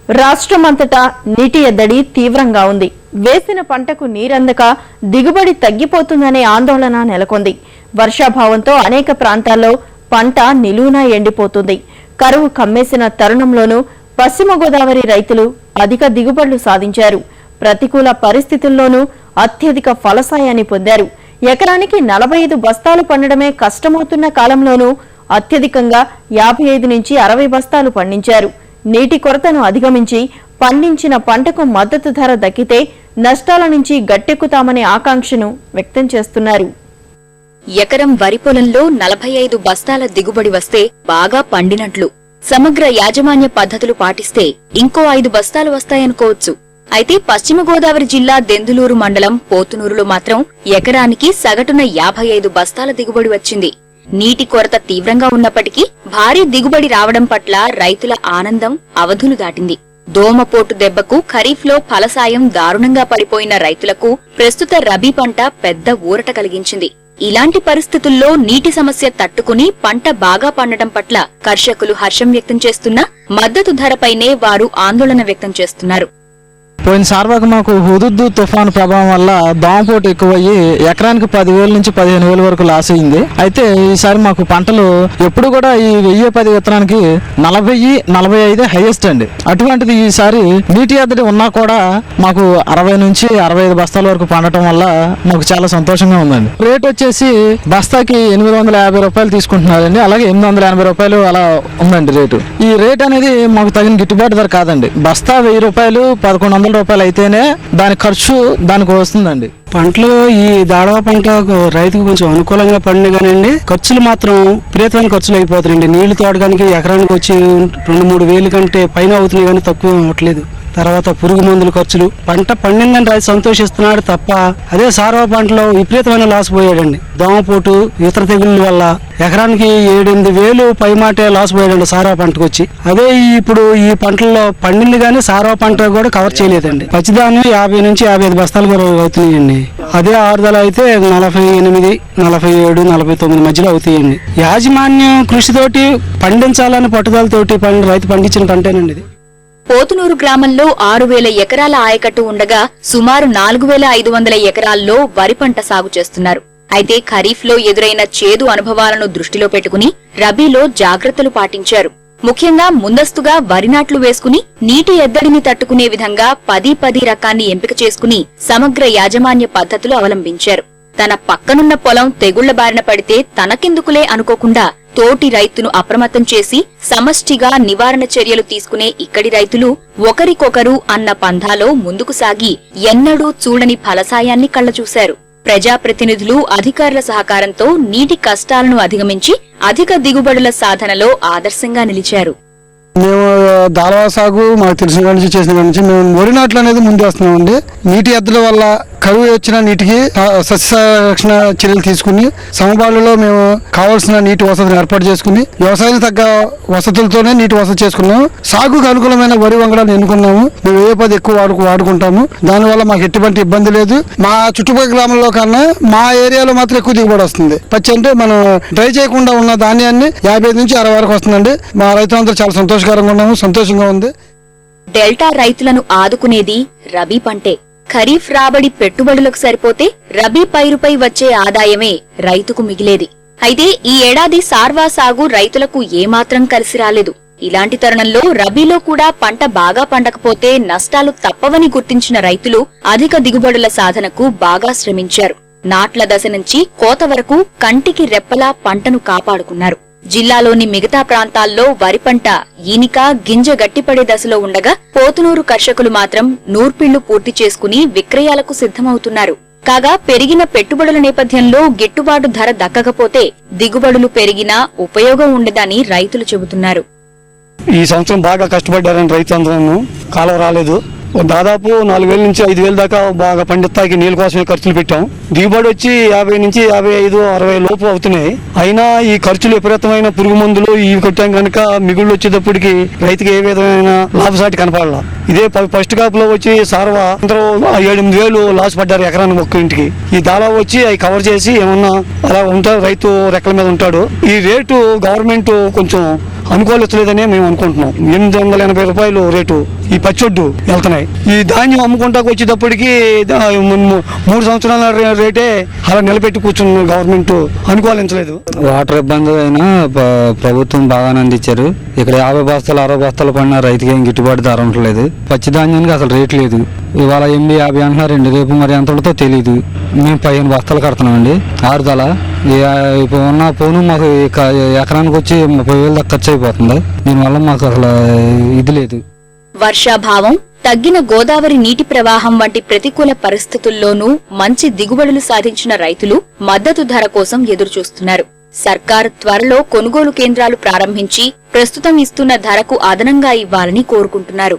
రాష్ట్రమంతటా నీటి ఎద్దడి తీవ్రంగా ఉంది. వేసిన పంటకు నీరందక దిగుబడి తగ్గిపోతుందనే ఆందోళన నెలకొంది. వర్షాభావంతో అనేక ప్రాంతాల్లో పంట నిలువునా ఎండిపోతుంది. కరువు కమ్మేసిన తరుణంలోనూ పశ్చిమ గోదావరి రైతులు అధిక దిగుబడులు సాధించారు. ప్రతికూల పరిస్థితుల్లోనూ అత్యధిక ఫలసాయాన్ని పొందారు. ఎకరానికి 45 బస్తాలు పండడమే కష్టమవుతున్న కాలంలోనూ అత్యధికంగా 55 నుంచి 60 బస్తాలు పండించారు. నీటి కొరతను అధిగమించి పండించిన పంటకు మద్దతు ధర దక్కితే నష్టాల నుంచి గట్టెక్కుతామనే ఆకాంక్షను వ్యక్తం చేస్తున్నారు. ఎకరం వరి పొలంలో 45 బస్తాల దిగుబడి వస్తే బాగా పండినట్లు. సమగ్ర యాజమాన్య పద్ధతులు పాటిస్తే ఇంకో 5 బస్తాలు వస్తాయనుకోవచ్చు. అయితే పశ్చిమ గోదావరి జిల్లా దెందులూరు మండలం పోతునూరులో మాత్రం ఎకరానికి సగటున 55 బస్తాల దిగుబడి వచ్చింది. నీటి కొరత తీవ్రంగా ఉన్నప్పటికీ భారీ దిగుబడి రావడం పట్ల రైతుల ఆనందం అవధులు దాటింది. దోమపోటు దెబ్బకు ఖరీఫ్లో ఫలసాయం దారుణంగా పడిపోయిన రైతులకు ప్రస్తుత రబీ పంట పెద్ద ఊరట కలిగించింది. ఇలాంటి పరిస్థితుల్లో నీటి సమస్య తట్టుకుని పంట బాగా పండటం పట్ల కర్షకులు హర్షం వ్యక్తం చేస్తున్నా మద్దతు ధరపైనే వారు ఆందోళన వ్యక్తం చేస్తున్నారు. పోయిన సార్వాకు మాకు హుదుద్దు తుఫాను ప్రభావం వల్ల దోమపోటు ఎక్కువయ్యి ఎకరానికి 10,000 నుంచి 15,000 వరకు లాస్ అయింది. అయితే ఈసారి మాకు పంటలు ఎప్పుడు కూడా ఈ 1010 విత్తనానికి 40-45 హైయెస్ట్ అండి. అటువంటిది ఈసారి నీటి ఎద్దడి ఉన్నా కూడా మాకు 60 నుంచి 65 బస్తాల వరకు పండటం వల్ల మాకు చాలా సంతోషంగా ఉందండి. రేట్ వచ్చేసి బస్తాకి 850 రూపాయలు తీసుకుంటున్నారండి. అలాగే 880 రూపాయలు అలా ఉందండి రేటు. ఈ రేట్ అనేది మాకు తగిన గిట్టుబాటు ధర కాదండి. బస్తా 1000 రూపాయలు 1100 రూపాయలు అయితేనే దాని ఖర్చు దానికి వస్తుందండి. పంటలు ఈ దాడవ పంట రైతుకు కొంచెం అనుకూలంగా పండి కానివ్వండి, ఖర్చులు మాత్రం విపరీతమైన ఖర్చులు అయిపోతున్నాయండి. నీళ్లు తోడడానికి ఎకరానికి వచ్చి 2-3 వేలు కంటే పైన అవుతున్నాయి కానీ తక్కువ అవ్వట్లేదు. తర్వాత పురుగు మందుల ఖర్చులు. పంట పండిందని రైతు సంతోషిస్తున్నాడు తప్ప అదే సారవ పంటలో విపరీతమైన లాస్ పోయాడండి. దోమపోటు ఇతర తెగుళ్ళ వల్ల ఎకరానికి 7-8 వేలు పైమాటే లాస్ పోయాడండి సారవ పంటకు వచ్చి. అదే ఇప్పుడు ఈ పంటల్లో పండింది కానీ సారవ పంట కూడా కవర్ చేయలేదండి. పచ్చిధాన్యం 50 నుంచి 55 బస్తాలు కూడా అవుతున్నాయండి. అదే ఆరుదల అయితే 48, 47, 49 మధ్యలో అవుతాయండి. యాజమాన్యం కృషితోటి పండించాలని పట్టుదలతోటి రైతు పండించిన పంటేనండి ఇది. పోతునూరు గ్రామంలో 6,000 ఎకరాల ఆయకట్టు ఉండగా సుమారు 4,500 ఎకరాల్లో వరి పంట సాగు చేస్తున్నారు. అయితే ఖరీఫ్లో ఎదురైన చేదు అనుభవాలను దృష్టిలో పెట్టుకుని రబీలో జాగ్రత్తలు పాటించారు. ముఖ్యంగా ముందస్తుగా వరి నాట్లు వేసుకుని నీటి ఎద్దడిని తట్టుకునే విధంగా 10-10 రకాన్ని ఎంపిక చేసుకుని సమగ్ర యాజమాన్య పద్ధతులు అవలంబించారు. తన పక్కనున్న పొలం తెగుళ్ల బారిన పడితే తనకెందుకులే అనుకోకుండా తోటి రైతును అప్రమత్తం చేసి సమష్టిగా నివారణ చర్యలు తీసుకునే ఇక్కడి రైతులు ఒకరికొకరు అన్న పంథాలో ముందుకు సాగి ఎన్నడూ చూడని ఫలసాయాన్ని కళ్లచూశారు. ప్రజాప్రతినిధులు అధికారుల సహకారంతో నీటి కష్టాలను అధిగమించి అధిక దిగుబడుల సాధనలో ఆదర్శంగా నిలిచారు. మేము దాళవా సాగు మాకు తెలిసిన కాడి నుంచి చేసిన కాడి నుంచి మేము వరి నాట్లు అనేది ముందు వస్తున్నామండి. నీటి ఎద్దడి వల్ల కరువు వచ్చిన నీటికి సస్యరక్షణ చర్యలు తీసుకుని సమబాలులో మేము కావాల్సిన నీటి వసతిని ఏర్పాటు చేసుకుని వ్యవసాయానికి తగ్గ వసతులతోనే నీటి వసతి చేసుకున్నాము. సాగుకు అనుకూలమైన వరి వంగడాన్ని ఎన్నుకున్నాము. మేము ఏ పది ఎక్కువ వాడుకుంటాము. దానివల్ల మాకు ఎటువంటి ఇబ్బంది లేదు. మా చుట్టుపక్కల గ్రామంలో కన్నా మా ఏరియాలో మాత్రం ఎక్కువ దిగుబడి వస్తుంది. పచ్చి అంటే మనం డ్రై చేయకుండా ఉన్న ధాన్యాన్ని 55 నుంచి 60 వరకు వస్తుందండి. మా రైతులందరూ చాలా సంతోషకరంగా ఉన్నాము, సంతోషంగా ఉంది. డెల్టా రైతులను ఆదుకునేది రబీ పంటే. ఖరీఫ్ రాబడి పెట్టుబడులకు సరిపోతే రబీ పైరుపై వచ్చే ఆదాయమే రైతుకు మిగిలేది. అయితే ఈ ఏడాది సార్వా సాగు రైతులకు ఏమాత్రం కలిసి రాలేదు. ఇలాంటి తరుణంలో రబీలో కూడా పంట బాగా పండకపోతే నష్టాలు తప్పవని గుర్తించిన రైతులు అధిక దిగుబడుల సాధనకు బాగా శ్రమించారు. నాట్ల దశ నుంచి కోత వరకు కంటికి రెప్పలా పంటను కాపాడుకున్నారు. జిల్లాలోని మిగతా ప్రాంతాల్లో వరి పంట ఈనిక గింజ గట్టిపడే దశలో ఉండగా పోతునూరు కర్షకులు మాత్రం నూర్పిళ్లు పూర్తి చేసుకుని విక్రయాలకు సిద్ధమవుతున్నారు. కాగా పెరిగిన పెట్టుబడుల నేపథ్యంలో గిట్టుబాటు ధర దక్కకపోతే దిగుబడులు పెరిగినా ఉపయోగం ఉండదని రైతులు చెబుతున్నారు. ఈ సంవత్సరం బాగా కష్టపడ్డారని రైతులందరూ కాలం రాలేదు. దాదాపు 4,000 నుంచి 5,000 దాకా బాగా పండిస్తాకి నీళ్ళ కోసమే ఖర్చులు పెట్టాం. దిగుబడి వచ్చి 50 నుంచి 55, 60 లోపు అవుతున్నాయి. అయినా ఈ ఖర్చులు విపరీతమైన పురుగు మందులు ఇవి కొట్టాం కనుక మిగుళ్ళు వచ్చేటప్పటికి రైతుకి ఏ విధమైన లాభసాటి కనపడాల. ఇదే ఫస్ట్ కాపులో వచ్చి సార్వా అందరూ 7-8 వేలు లాస్ పడ్డారు ఎకరానికి ఒక్క ఇంటికి. ఈ దాలా వచ్చి అవి కవర్ చేసి ఏమన్నా అలా ఉంటారు, రైతు రెక్కల మీద ఉంటాడు. ఈ రేటు గవర్నమెంట్ కొంచెం అనుకూలించలేదనే మేము అనుకుంటున్నాం. 880 రూపాయలు రేటు ఈ పచ్చొడ్డు వెళ్తున్నాయి. ఈ ధాన్యం అమ్ముకుంటాకు వచ్చేటప్పటికి 3 సంవత్సరాల రేటే అలా నిలబెట్టి కూర్చున్న గవర్నమెంట్ అనుకూలించలేదు. వాటర్ ఇబ్బంది అయినా ప్రభుత్వం బాగానే అందించారు. ఇక్కడ 50 బస్తాలు 60 బస్తాలు పడిన రైతుకి ఏం గిట్టుబాటు ధర ఉండలేదు. పచ్చి ధాన్యానికి అసలు రేట్ లేదు. ఇవాళ 850 అంటున్నారండి, రేపు మరి ఎంత ఉంటుందో తెలియదు. మేము 15 బస్తాలు కడుతున్నామండి ఆరుదల. ఇప్పుడు ఉన్న పోను మాకు ఎకరానికి వచ్చి 30,000 దాకా ఖర్చు అయిపోతుంది. దీనివల్ల మాకు అసలు ఇది లేదు. వర్షాభావం, తగ్గిన గోదావరి నీటి ప్రవాహం వంటి ప్రతికూల పరిస్థితుల్లోనూ మంచి దిగుబడులు సాధించిన రైతులు మద్దతు ధర కోసం ఎదురుచూస్తున్నారు. సర్కార్ త్వరలో కొనుగోలు కేంద్రాలు ప్రారంభించి ప్రస్తుతం ఇస్తున్న ధరకు అదనంగా ఇవ్వాలని కోరుకుంటున్నారు.